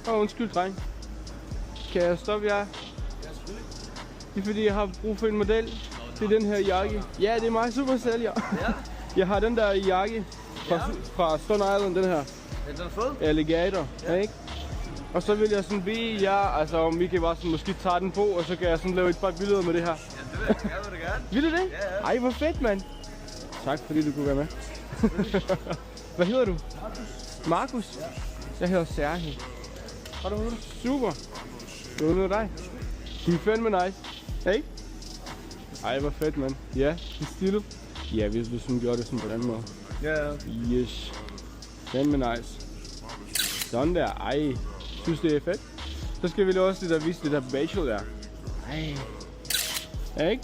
Undskyld, dreng. Kan jeg stoppe jer? Det er fordi, jeg har brug for en model til den her jakke. Ja, det er mig, super sælger. Ja. Jeg har den der jakke fra Stone Island, den her. Ja, den er fed. Alligator, ja. Ikke? Og så vil jeg sådan bede jer, altså om vi kan bare sådan måske tage den på, og så kan jeg sådan lave et par billeder med det her. Ja, det vil jeg gerne. Vil du det? Ja, ja. Ej, hvor fedt, mand. Tak, fordi du kunne være med. Hvad hedder du? Markus? Ja. Jeg hedder Serhi. Har du det? Super. Hvad med dig? Det er fandme nice. Hey? Ej, hvor fedt, mand. Ja, det er stilet. Ja, hvis du sådan gjorde det sådan på den måde. Ja. Yes. Fandme nice. Sådan der. Ej. Synes det er fedt? Så skal vi også det der vise det der bachelor der. Ej. Ja, ikke?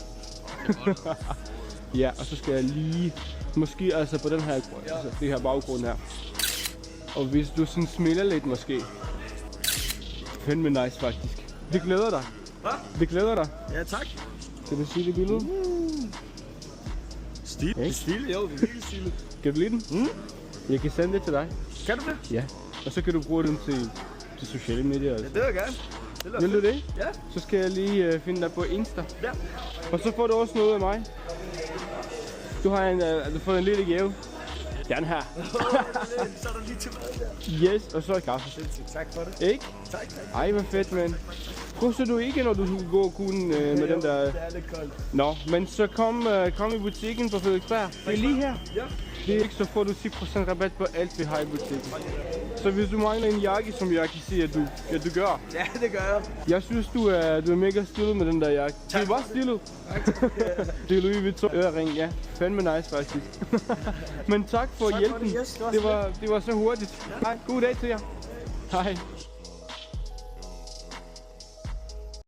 Ja, og så skal jeg lige, måske altså på den her, altså det her baggrund her. Og hvis du sådan smiler lidt måske. Fandme nice faktisk. Det glæder dig. Hvad? Det glæder dig. Ja, tak. Skal du sige det billede? Stil. Ikke? Stil, jo, det er helt stilet. Kan du lide den? Mm. Jeg kan sende det til dig. Kan du det? Ja. Og så kan du bruge den til sociale medier. Ja, det vil jeg gerne. Det Vil du det? Ja. Så skal jeg lige finde dig på Insta. Ja. Og så får du også noget af mig. Du har fået en lille gave. Den her. Så er der lige til mad der. Yes, og så er kaffe. Tak for det. Ikke? Tak. Ej, hvor fedt, mand. Koster du ikke, når du går kun med den der... Det er lidt koldt. Nå, men så kom i butikken på Frederiksberg. Det er lige her. Ja. Det er ikke, så får du 10% rabat på alt, vi har i butikken. Så hvis du mangler en jakke, som jeg kan se, at du gør. Ja, det gør jeg. Jeg synes, du er mega stilet med den der jakke. Tak. Du er bare stilet. Det er Louis Vuitton ørering, ja. Fandme nice faktisk. Men tak for hjælpen. Yes, Det var så hurtigt. Hej, god dag til jer. Hej.